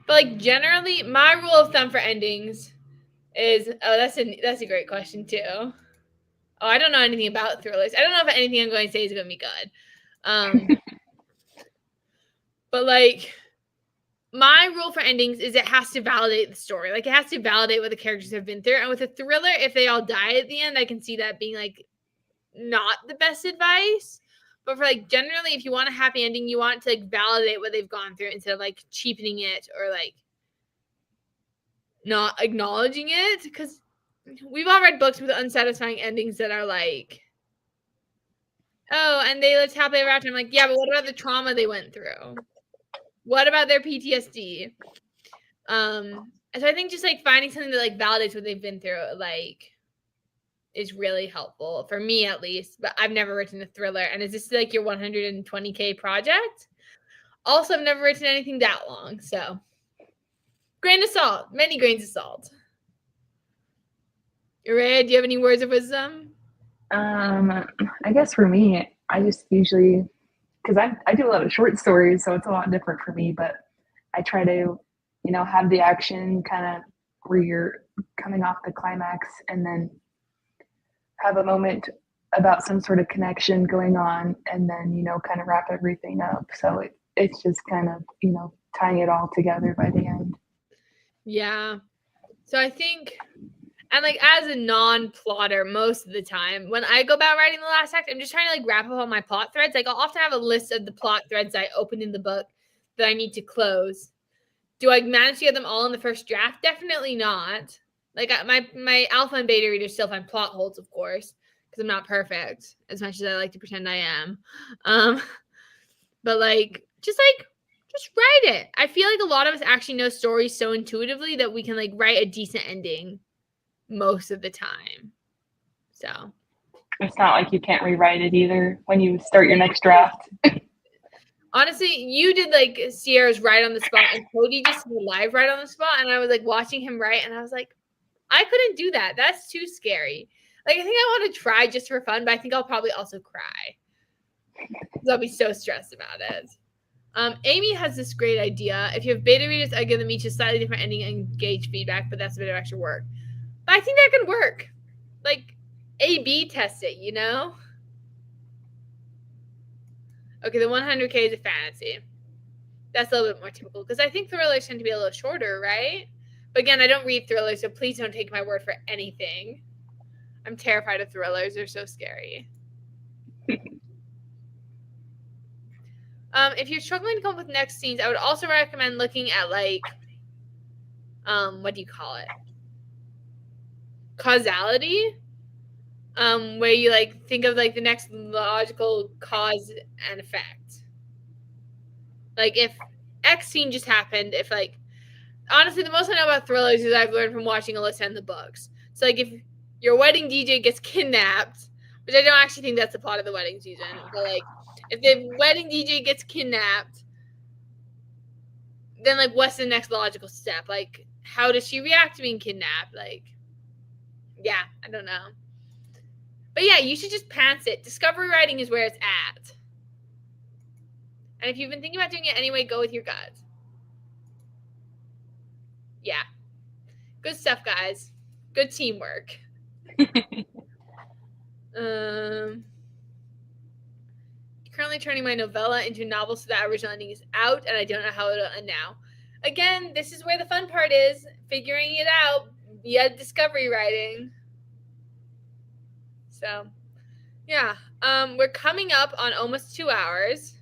Speaker 1: But like generally, my rule of thumb for endings is that's a great question too. Oh, I don't know anything about thrillers. I don't know if anything I'm going to say is going to be good. But like my rule for endings is it has to validate the story. Like it has to validate what the characters have been through. And with a thriller, if they all die at the end, I can see that being like not the best advice. But for like generally, if you want a happy ending, you want to like validate what they've gone through instead of like cheapening it or like not acknowledging it. Because we've all read books with unsatisfying endings that are like, oh, and they lived happily ever after. I'm like, yeah, but what about the trauma they went through? What about their PTSD? And so I think just like finding something that like validates what they've been through, like is really helpful for me at least. But I've never written a thriller. And is this like your 120K project? Also, I've never written anything that long. So grain of salt, many grains of salt. Ray, do you have any words of wisdom?
Speaker 2: I guess for me, I just usually, because I do a lot of short stories, so it's a lot different for me, but I try to, have the action kind of where you're coming off the climax and then have a moment about some sort of connection going on and then, kind of wrap everything up. So it's just kind of, tying it all together by the end.
Speaker 1: Yeah. So I think, and like as a non-plotter, most of the time when I go about writing the last act, I'm just trying to like wrap up all my plot threads. Like I'll often have a list of the plot threads I opened in the book that I need to close. Do I manage to get them all in the first draft? Definitely not. Like my alpha and beta readers still find plot holes, of course, because I'm not perfect as much as I like to pretend I am. But like just write it. I feel like a lot of us actually know stories so intuitively that we can like write a decent ending most of the time. So
Speaker 2: It's not like you can't rewrite it either when you start your next draft.
Speaker 1: honestly, you did like Sierra's right on the spot, and Cody just did live right on the spot, and I was like watching him write, and I was like, I couldn't do that. That's too scary. Like I think I want to try just for fun, but I think I'll probably also cry because I'll be so stressed about it. Amy has this great idea. If you have beta readers, I give them each a slightly different ending and engage feedback, but that's a bit of extra work. But I think that can work. Like A/B test it, you know? Okay, the 100K is a fantasy. That's a little bit more typical because I think thrillers tend to be a little shorter, right? But again, I don't read thrillers, so please don't take my word for anything. I'm terrified of thrillers. They're so scary. If you're struggling to come up with next scenes, I would also recommend looking at like, what do you call it? Causality. Where you like think of like the next logical cause and effect. Like if X scene just happened, if like honestly, the most I know about thrillers is I've learned from watching Alyssa and the books. So like if your wedding DJ gets kidnapped, which I don't actually think that's the plot of the wedding season, but like if the wedding DJ gets kidnapped, then like what's the next logical step? Like how does she react to being kidnapped? Like yeah, I don't know. But yeah, you should just pants it. Discovery writing is where it's at. And if you've been thinking about doing it anyway, go with your gut. Yeah. Good stuff, guys. Good teamwork. Currently turning my novella into a novel so that original ending is out, and I don't know how it'll end now. Again, this is where the fun part is, figuring it out via discovery writing. So, yeah. We're coming up on almost 2 hours.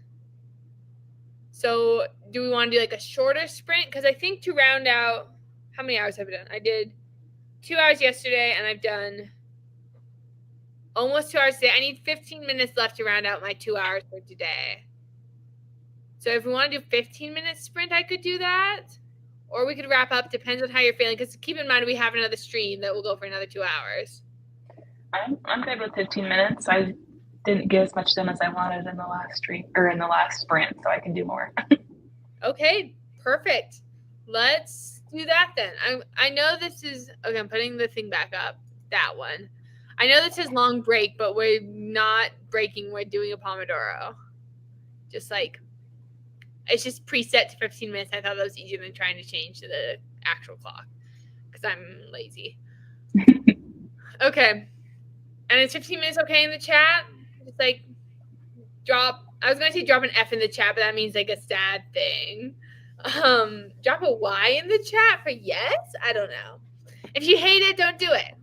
Speaker 1: So, do we want to do like a shorter sprint? Because I think to round out, how many hours have I done? I did 2 hours yesterday, and I've done almost 2 hours today. I need 15 minutes left to round out my 2 hours for today. So if we want to do 15-minute sprint, I could do that. Or we could wrap up. Depends on how you're feeling. Because keep in mind, we have another stream that will go for another 2 hours.
Speaker 2: I'm good with 15 minutes. I didn't get as much done as I wanted in the last stream or in the last sprint, so I can do more.
Speaker 1: Okay, perfect. Let's do that then. I know this is okay. I'm putting the thing back up. That one. I know this says long break, but we're not breaking. We're doing a Pomodoro. Just like it's just preset to 15 minutes. I thought that was easier than trying to change to the actual clock because I'm lazy. Okay. And is 15 minutes okay in the chat? Just like drop. I was gonna say drop an F in the chat, but that means like a sad thing. Drop a Y in the chat for yes. I don't know. If you hate it, don't do it.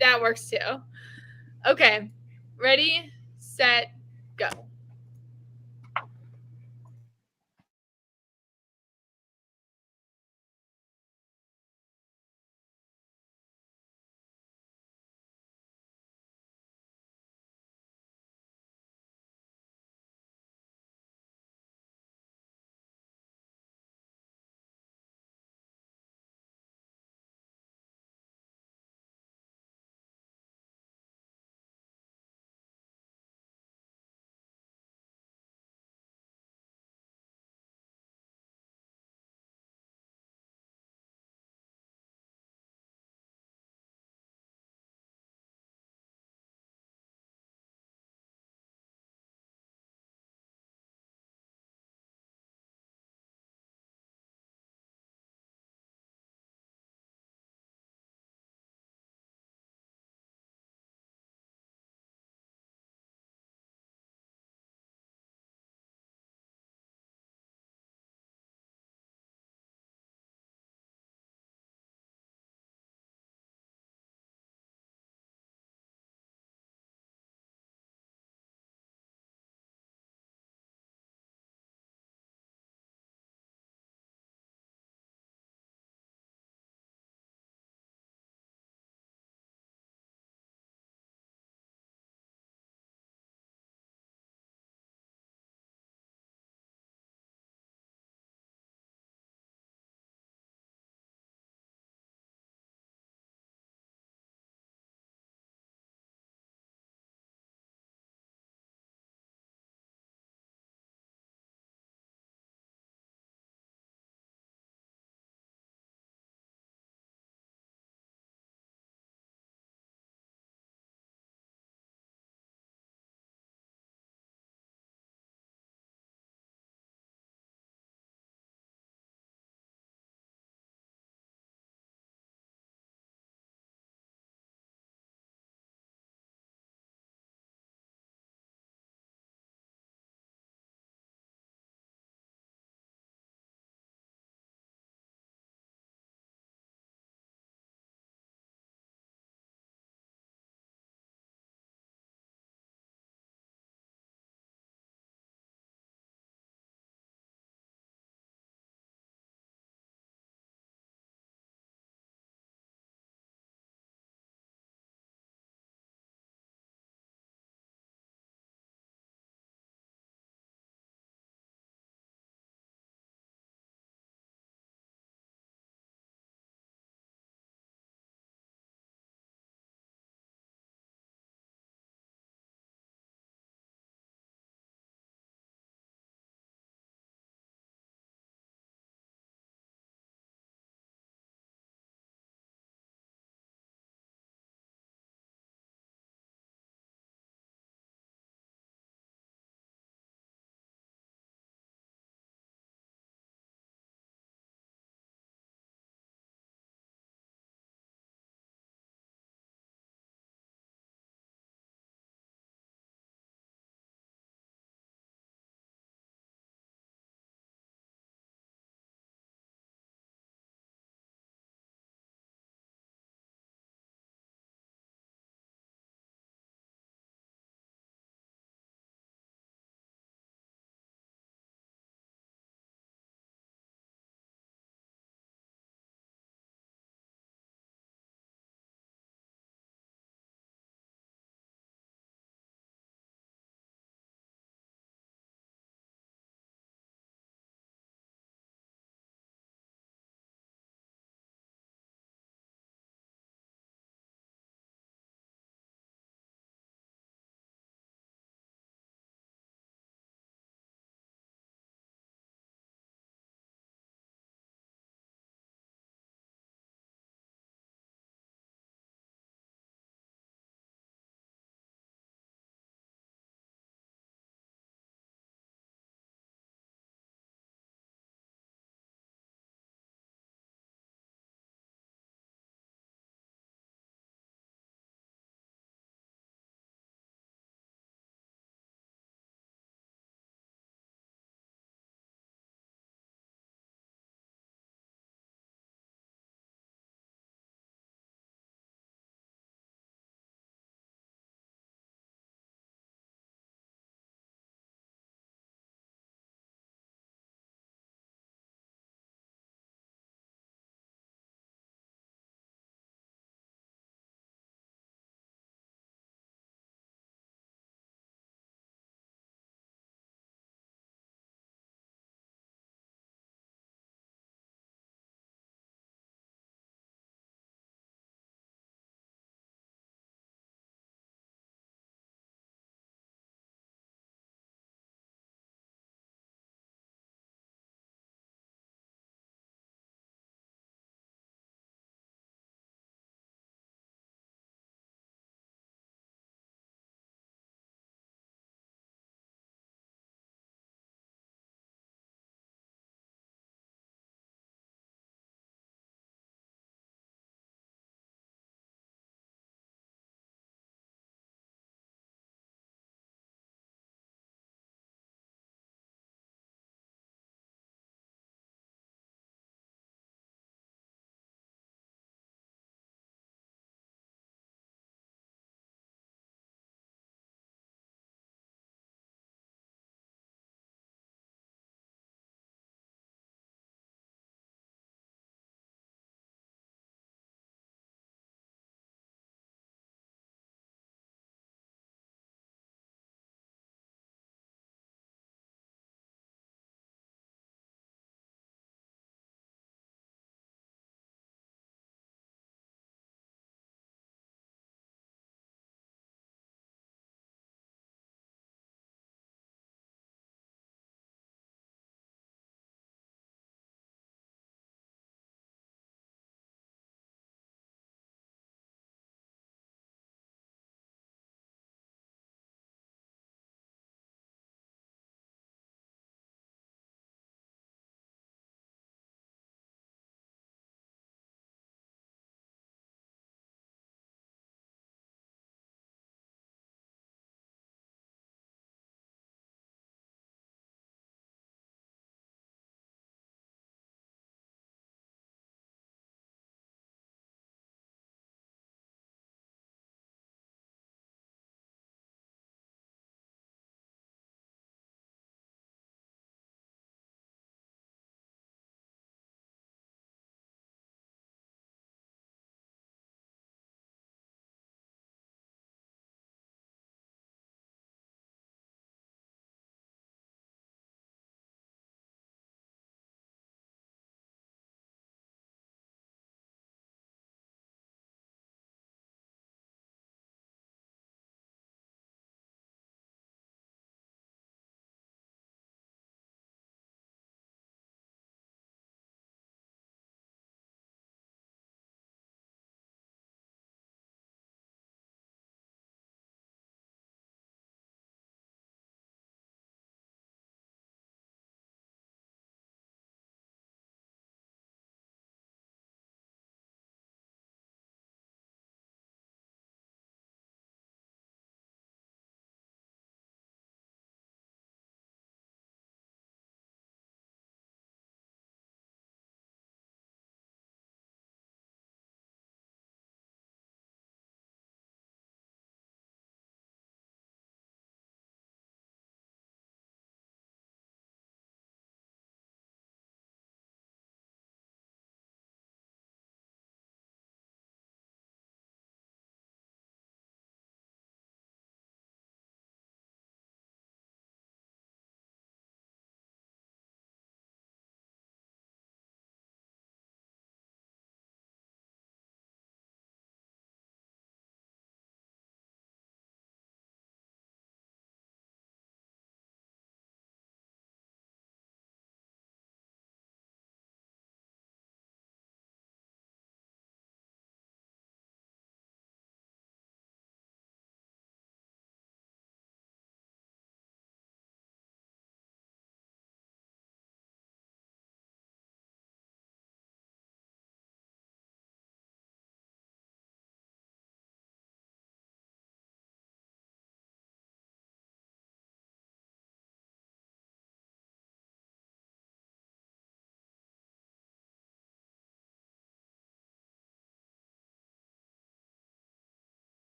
Speaker 1: That works too. Okay. Ready, set, go.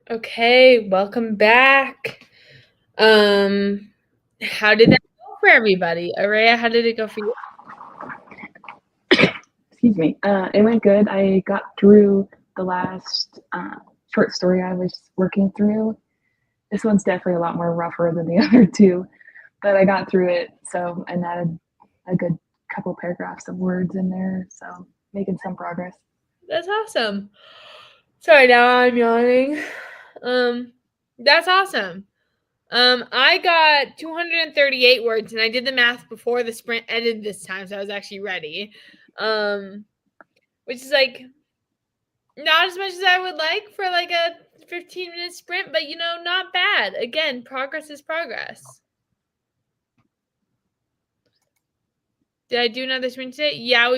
Speaker 1: Okay, welcome back. How did that go for everybody? Araya, how did it go for you?
Speaker 2: Excuse me. It went good. I got through the last short story I was working through. This one's definitely a lot more rougher than the other two, but I got through it. So, and added a good couple paragraphs of words in there. So, making some progress.
Speaker 1: That's awesome. Sorry, now I'm yawning. That's awesome. I got 238 words, and I did the math before the sprint ended this time, so I was actually ready. Which is like not as much as I would like for like a 15-minute sprint, but not bad. Again, progress is progress. Did I do another sprint today? Yeah,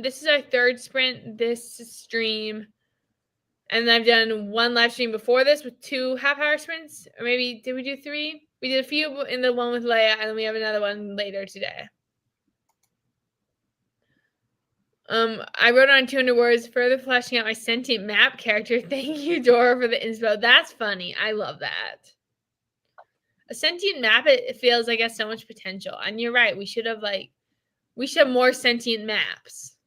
Speaker 1: this is our third sprint this stream. And I've done one live stream before this with 2 half-hour sprints. Or maybe, did we do 3? We did a few in the one with Leia, and then we have another one later today. I wrote on 200 words, further fleshing out my sentient map character. Thank you, Dora, for the inspo. That's funny. I love that. A sentient map, it feels like it has so much potential. And you're right. We should have more sentient maps.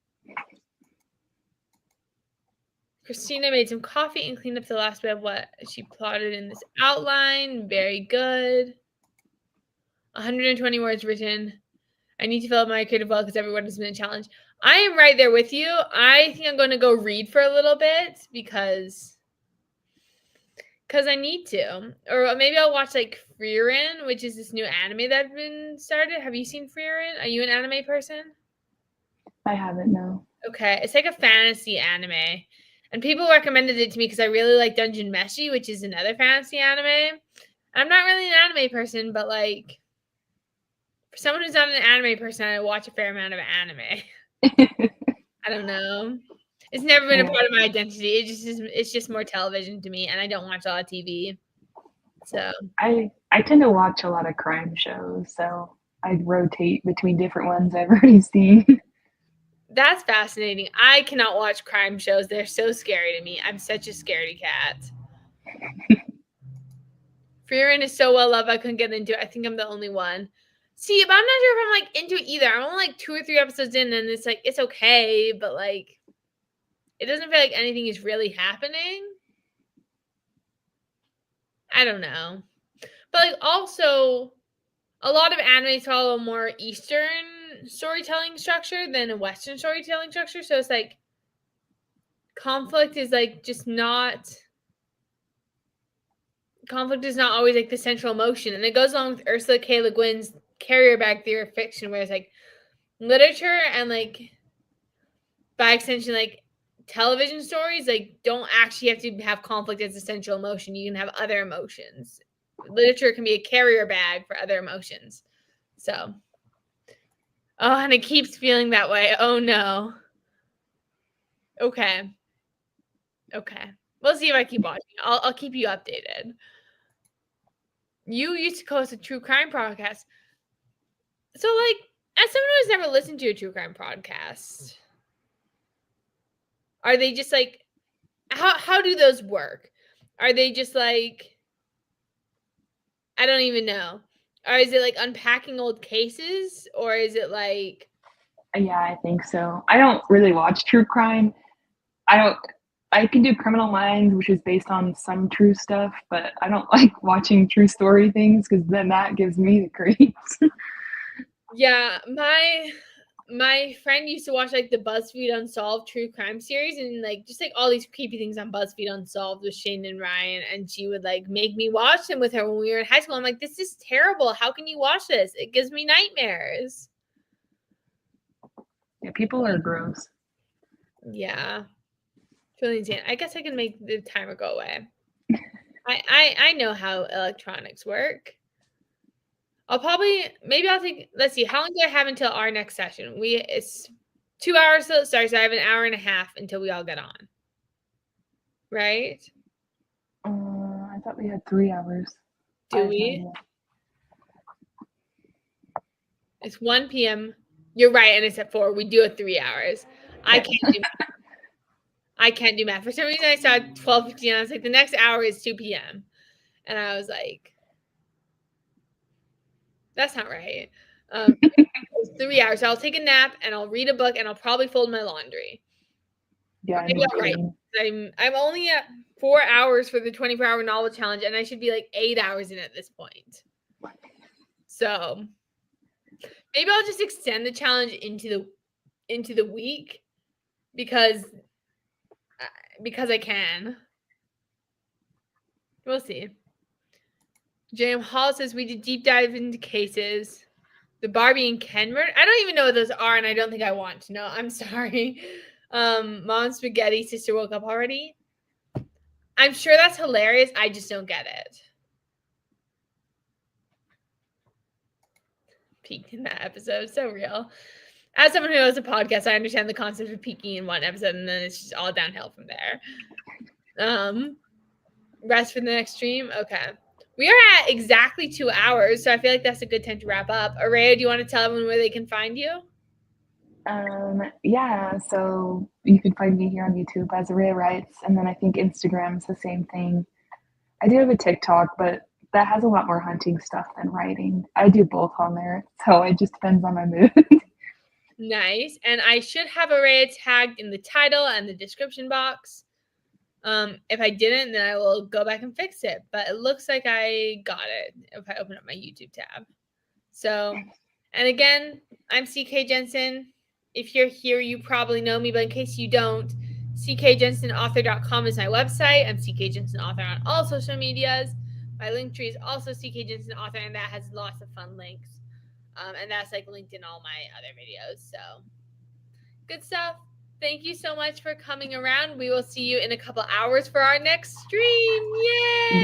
Speaker 1: Christina made some coffee and cleaned up the last bit of what she plotted in this outline. Very good. 120 words written. I need to fill out my creative well because everyone has been a challenge. I am right there with you. I think I'm going to go read for a little bit because I need to. Or maybe I'll watch like Frieren, which is this new anime that's been started. Have you seen Frieren? Are you an anime person?
Speaker 2: I haven't, no.
Speaker 1: Okay, it's like a fantasy anime. And people recommended it to me because I really like Dungeon Meshi, which is another fantasy anime. I'm not really an anime person, but like for someone who's not an anime person, I watch a fair amount of anime. I don't know. It's never been a part of my identity. It's just more television to me, and I don't watch a lot of TV. So
Speaker 2: I tend to watch a lot of crime shows, so I rotate between different ones I've already seen.
Speaker 1: that's fascinating. I cannot watch crime shows. They're so scary to me. I'm such a scaredy cat. Frieren is so well loved. I couldn't get into it. I think I'm the only one. See, but I'm not sure if I'm like into it either. I'm only like 2 or 3 episodes in, and it's like it's okay, but like it doesn't feel like anything is really happening. I don't know. But like also a lot of animes follow more Eastern storytelling structure than a Western storytelling structure. So it's like conflict is not always like the central emotion. And it goes along with Ursula K. Le Guin's carrier bag theory of fiction, where it's like literature and like by extension, like television stories, like don't actually have to have conflict as a central emotion. You can have other emotions. Literature can be a carrier bag for other emotions. So, oh, and it keeps feeling that way. Oh no. Okay. We'll see if I keep watching. I'll keep you updated. You used to host a true crime podcast. So, like, as someone who's never listened to a true crime podcast, are they just like how do those work? Are they just like I don't even know. Or is it like unpacking old cases? Or is it like
Speaker 2: Yeah, I think so. I don't really watch true crime. I can do Criminal Minds, which is based on some true stuff, but I don't like watching true story things because then that gives me the creeps.
Speaker 1: yeah, my friend used to watch like the BuzzFeed Unsolved true crime series and like just like all these creepy things on BuzzFeed Unsolved with Shane and Ryan, and she would like make me watch them with her when we were in high school. I'm like, this is terrible. How can you watch this? It gives me nightmares.
Speaker 2: Yeah, people are gross.
Speaker 1: Yeah. It's really insane. I guess I can make the timer go away. I know how electronics work. Let's see, how long do I have until our next session? It's 2 hours till it starts. So I have an hour and a half until we all get on. Right?
Speaker 2: I thought we had 3 hours.
Speaker 1: Do we? It's 1 p.m. You're right, and it's at 4. We do it 3 hours. I can't do I can't do math. For some reason, I saw 12:15. I was like, the next hour is 2 p.m. And I was like, that's not right. It's 3 hours. So I'll take a nap and I'll read a book and I'll probably fold my laundry. Or
Speaker 2: Yeah,
Speaker 1: maybe
Speaker 2: no
Speaker 1: I'll write.
Speaker 2: kidding.
Speaker 1: I'm only at 4 hours for the 24-hour novel challenge, and I should be like 8 hours in at this point. So maybe I'll just extend the challenge into the week because I can. We'll see. J.M. Hall says we did deep dive into cases. The Barbie and Ken murder. I don't even know what those are, and I don't think I want to know. I'm sorry. Mom Spaghetti sister woke up already. I'm sure that's hilarious. I just don't get it. Peaked in that episode. So real. As someone who has a podcast, I understand the concept of peaking in one episode, and then it's just all downhill from there. Rest for the next stream. Okay. We are at exactly 2 hours, so I feel like that's a good time to wrap up. Araya, do you want to tell everyone where they can find you?
Speaker 2: Yeah, so you can find me here on YouTube as Araya Writes, and then I think Instagram's the same thing. I do have a TikTok, but that has a lot more hunting stuff than writing. I do both on there, so it just depends on my mood.
Speaker 1: Nice. And I should have Araya tagged in the title and the description box. If I didn't, then I will go back and fix it. But it looks like I got it if I open up my YouTube tab. So, and again, I'm CK Jensen. If you're here, you probably know me, but in case you don't, ckjensenauthor.com is my website. I'm CK Jensen Author on all social medias. My link tree is also CK Jensen Author, and that has lots of fun links. And that's like linked in all my other videos. So, good stuff. Thank you so much for coming around. We will see you in a couple hours for our next stream. Yay!